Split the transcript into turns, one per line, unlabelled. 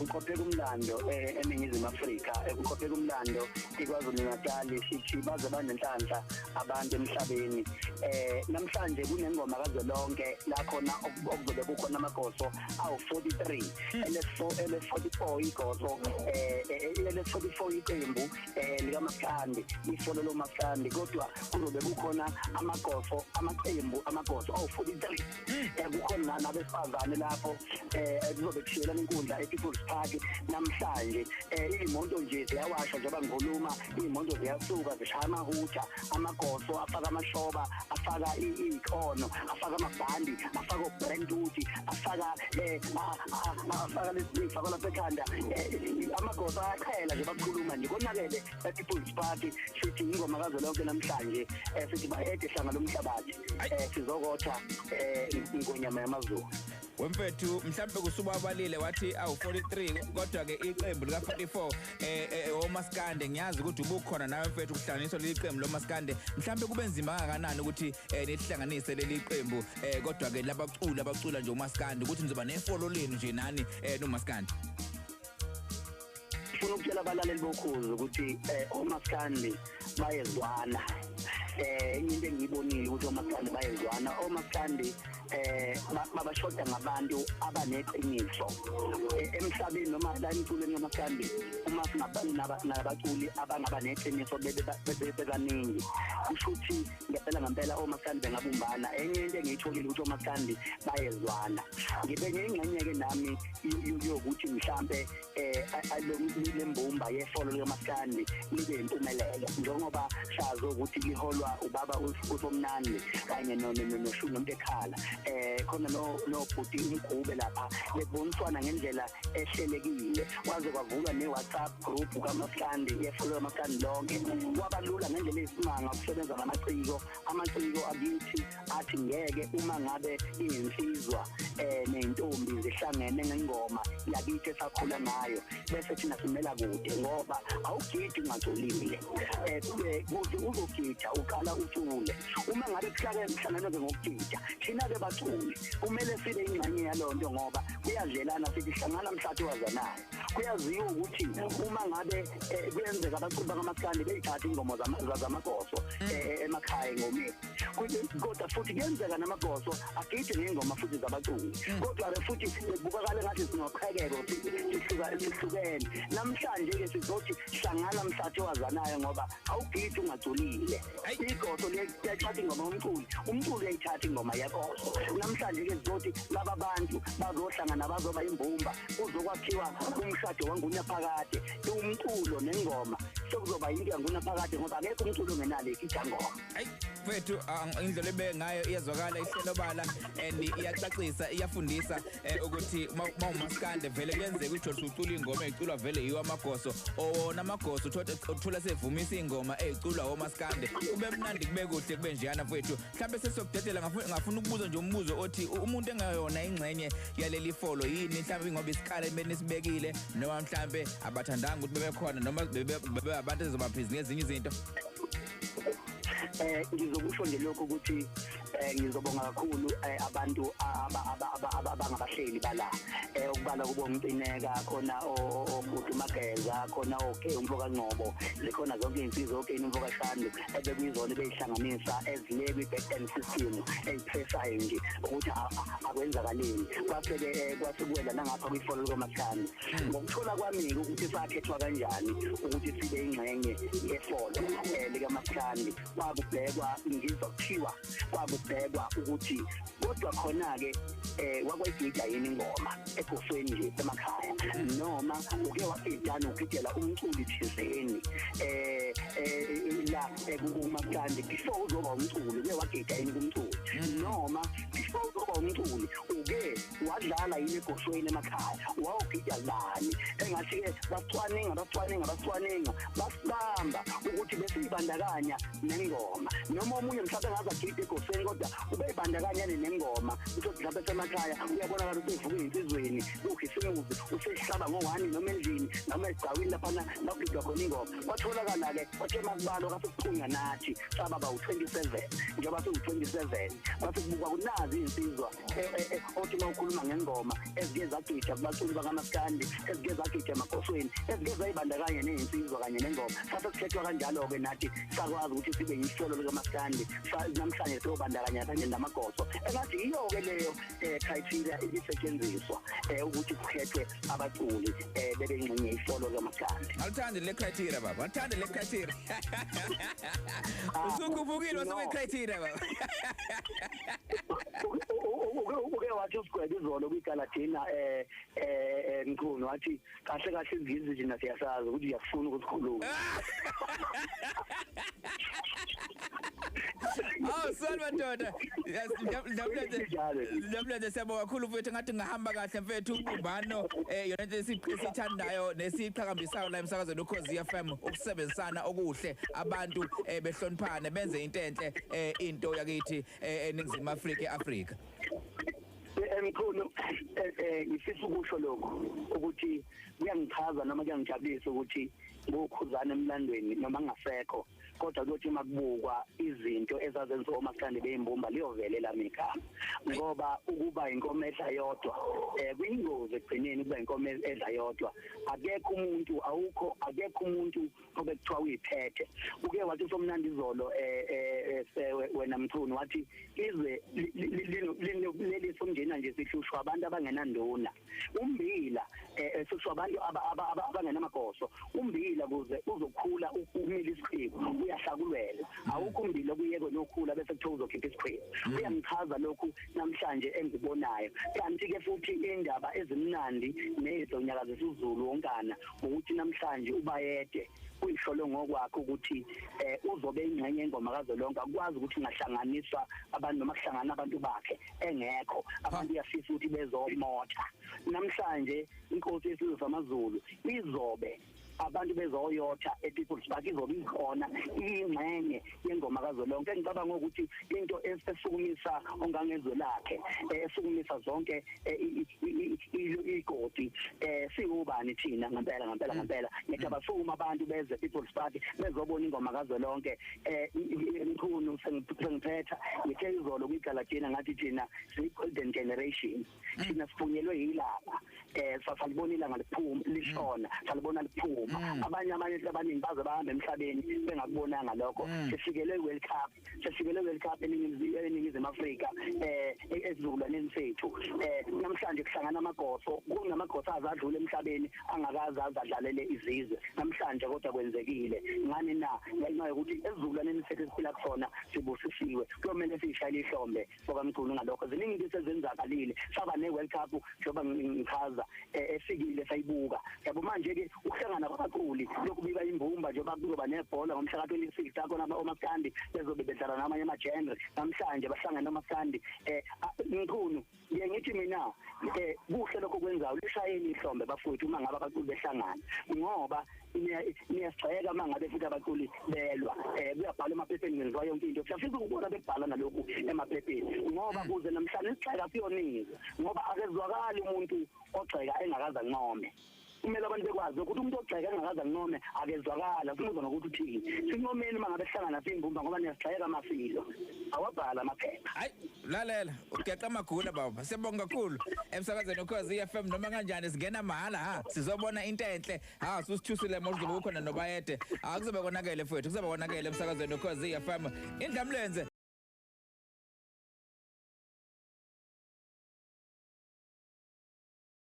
kuqopheka umlando eNingizimu Afrika kuqopheka umlando iKwaZulu-Natal sithi baze banenhlanhla abantu emhlabeni namhlanje kunengoma kaZwelonke la khona okuzobe kukhona amagoso awu-43 ele-44 igoso ele-44 iqembu likaMaskandi ifolo lomaskandi kodwa kuzobe kukhona amaqembu amagoso awu-43 kukhona nabesifazane lapho kuzobe kushiyelana inkundla ePeople's Park namhlanje iy'moto nje ziyawasha njengoba ngikhuluma iy'moto ziyasuka zishaya amahuja amagoso afaka amahloba afaka iy'khono afaka amabhandi afaka obrandwood afaka lezifaka lapha ekhanda amagoso ayaqhela nje bakhuluma nje konakele ePeople's Park sithi ingoma kaZwelonke namhlanje sithi bayede hlanga lomhlabathi sizokotha inkonyama yamaZulu.
Wemfethu mhlambe kusuba abalile wathi awu-43 kodwa ke iqembu lika-44 omaskande ngiyazi ukuthi ubukhona nawe mfethu kuhlanganiswa leli qembu lomaskande mhlambe kube nzima kangakanani ukuthi nihlanganise leli qembu kodwa ke abacula nje umaskande ukuthi nizoba nefolo lenu nje nani nomaskande.
Ngifuna ukutshela abalaleli bokhuzi ukuthi omaskandi bayezwana enye into engiyibonile ukuthi omaskandi bayezwana omaskandi babashoda ngabantu abaneqiniso emhlabeni noma la emculweni yamaskandi uma nabaculi abangaba neqiniso bebaningi kusho ukuthi ngempela omaskandi bengabumbana enye into engiyitholile ukuthi omaskandi bayezwana ngibenye ingxenye-ke nami yokuthi mhlampe lembumba yefolo likaMaskandi libe impumelelo njengoba sazi ukuthi liholwa ubaba uSomnandi kanye nomuntu ekhala khona nobhuti umgube lapha beboniswana ngendlela ehlelekile kwaze kwavulwa ne-WhatsApp group kaMaskandi yefolo likaMaskandi lonke kwabalula ngendlela eyisimanga ukusebenza namaciko amaciko akithi athi ngeke uma ngabe iyinsizwa ney'ntombi zihlangene ngengoma yakithi esakhula ngayo bese thina simela kude ngoba awugidi ungaculile kuze uzogida uqala ucule uma ngabe kuhlanganwe ngokugida thina-ke baculi kumele sibe ingxenye yaleyo nto ngoba kuyadlelana sithi hlangana mhlathi wazanayo kuyaziwa ukuthi uma ngabe kuyenzeka abaculi bakaMaskandi beyithatha ingoma zamagoso emakhaya engomeni kodwa futhi kuyenzeka namagoso agide ngey'ngoma futhi zabaculi kodwa-ke futhi kubukakale ngathi sinoqhekeko sihlukene namhlanje-ke sizothi hlangana mhlathi wazanayo ngoba awugidi ungaculile igoso liyayithatha ingoma yomculi umculi uyayithatha ingoma yegoso namhlanje-ke sizothi laba bantu bazohlangana bazoba imbumba kuzokwakhiwa umshado wangunaphakade umculo nengoma sekuzoba yinto yangunaphakade ngoba akekho umculo ongenalo igidangoma.
Mfethu indlela ebe ngayo iyazwakala ihlelobala and iyacacisa iyafundisa ukuthi mawumaskande vele kuyenzeka ukuthi ucula ingoma eyiculwa vele yiwo amagoso owona amagoso uthola sevumisa ingoma eyiculwa omaskande kube mnandi kube kuhle kube njeyana mfethu mhlawumbe sesiyokudedela ngafuna ukubuza nje umbuzo othi umuntu engayona ingxenye yaleli folo yini mhlawumbe ngoba isikhala emeni sibekile noma mhlawumbe abathandanga ukuthi bebekhona noma bebe abantu ezobaphizi ngezinye izinto.
Ngizokusho nje lokho ukuthi ngizobonga kakhulu abantu abangabahleli bala ukubala kubo umcineka khona obhuti Mageza khona umfoka Ngcobo zikhona zonke iy'nsizwa umfoka Shandu ebekuyizona beyihlanganisa ezile kwi-back end system eyiphesayo nje ukuthi akwenzakaleni kwasekuwela nangapha kwifolo likaMaskandi ngokuthola kwami-ke ukuthi sakhethwa kanjani ukuthi sibe ingxenye yefolo likaMaskandi kwakubhekwa ngizokuthiwa kwakubhekwa ukuthi kodwa khona-ke wakwayigida yini ingoma egosweni nje emakhaya noma uke wagidana ugidela umculi thizeni la kuMaskandi before uzoba umculi uke wagida yini kumculi noma before uzoba umculi uke wadlala yini egosweni emakhaya wawugida bani engathi-ke basicwaninga basibamba ukuthi besibandakanya nengoma noma omunye mhlawumbe ngazagida egoseni kodwa ubeyibandakanya nengoma ukuthi mhlawumbe semakhaya uyabona ukuthi uvuka insizweni ukhisimuzi usehlaba ngo1 noma endlini noma egcawini lapha nakugidwa khona ingoma watholakala ke wathe makubalo kasukuqhunga nathi sababa u27 njengoba su27 basikubuka kunazi insizwa othi mawukhuluma ngengoma ezike zagida kubaculi bakaMaskandi ezike zagida emakosweni ezike zayibandakanya nezinsizwa kanye nengoma sase kukhethwa kanjalo ke nathi sakwazi ukuthi sibe yihlolo likaMaskandi namhlanje sobandakanya kanye namagoso engathi iyo ke leyo criteria ibisetshenziswa ukuthi kukhethwe abaculi bebe ingxenye ihlolo likaMaskandi.
Awuthandi le criteria baba, awuthandi le criteria. Usukuvukile wasebe criteria baba.
Uke wathi usigwebe izolo kwiGalatina Mkhulu wathi kahle kahle izizwe thina siyasazi ukuthi uyafuna ukusikhuluma.
Oh salwa ndoda. Ndamlenze siyabonga kakhulu mfethu ngathi ngahamba kahle mfethu ubumbano yona into esithandayo nesiqhakambisayo la eMsakazweni ukhozi FM ukusebenzisana okuhle abantu behloniphane benze into enhle into yakithi eNingizimu Afrika.
Mkhulu ngifisa ukusho lokho ukuthi kuyangichaza noma kuyangijabulisa ukuthi ngokhuzana emlandweni noma ngasekho kodwa ukuthi makubukwa izinto ezazenziwa uMaskandi beyimbumba liyovelela mina ngoba ukuba inkomo edla yodwa kuyingozi ekugcineni kuba inkomo edla yodwa akekho umuntu obekuthiwa uyiphethe uke wathi somnandi izolo wena Mthunu wathi izwe leli somndeni nje sihlushwa abantu abangenanduna umbila sihlushwa abantu abangenamagoso umbila kuze uzokhula umile isiqhiko uyahlakulwela awukho umbila kuyeke nokhula bese kuthiwa uzokhipha isiqhiko uyangichaza lokhu namhlanje engibonayo kanti ke futhi indaba ezimnandi nezonyakaza zezulu wonkana ukuthi namhlanje ubayede uyihlolo ngokwakho ukuthi uzobe ingxenye engoma kaZwelonke akwazi ukuthi ngahlanganiswa abantu noma kuhlangana abantu bakhe engekho abantu yafisa ukuthi bezomotha namhlanje inkosi yesizwe samaZulu izobe abantu bezoyotha ePeople's Park izobe ikhona ingxenye yengoma kaZwelonke ngicabanga ukuthi into esukumisa ongangezwe lakhe esukumisa zonke igodi siubani thina ngempela ngicabanga suma abantu beze ePeople's Park bezobona ingoma kaZwelonke Mkhulu sengiphetha ngithe izolo kwiGalatina ngathi thina siyi golden generation thina sifunyelwe yilapha sasalibona ilanga liphuma lishona salibona liphuma abanye abaningi baze bahamba emhlabeni bengakubonanga lokho sifikele World Cup eNingizimu Afrika esizukulwaneni sethu namhlanje kuhlangana amagoso kunamagoso azadlula emhlabeni angakazi azadlalele izizwe namhlanje kodwa kwenzekile ngani na ngenxa yokuthi esizukulwaneni sethu esiphila kusona sibusisiwe kumele sishayile ihlombe sokaMkhulu ngalokho ziningi into ezenzakalile saba neWorld Cup njoba ngichaza efikile sayibuka yabo manje ke ukuhlangana kwabaculi lokubika imbumba njengoba kuzoba nebhola ngomhla ka26 takho nabaMaskandi bezobe bedlala namanye ama-genre namhlanje bahlangana noMaskandi Mkhulu ngithi mina kuhle lokho kwenzayo lishayeni ihlombe bafowethu uma ngabe abaculi behlangana ngoba niyasixeka uma ngabe futhi abaculi belwa kuyabhala emaphepheni ngenziwa yonke into siyafisa ukubona bebhala nalokhu emaphepheni ngoba kuze namhlanje isixeka siyoningi ngoba akezwakali umuntu ogxeka engakaza nqome kumele abantu bekwazi ukuthi umuntu ogxeka engakaza nqome akezwakala sizona ukuthi uthini sinqomeni mangabe sihlangana simbumba ngoba niyasixeka amafilo awabhala amaphepha
hayi lalela ugeqa amagula baba siyabonga kakhulu eMsakazweni ukhozi FM noma kanjani singena mahala sizobona into enhle susithusile manje kuzobe kukhona nobayede akuzobe konakele mfowethu kuzobe konakele eMsakazweni ukhozi FM iNdlamlenze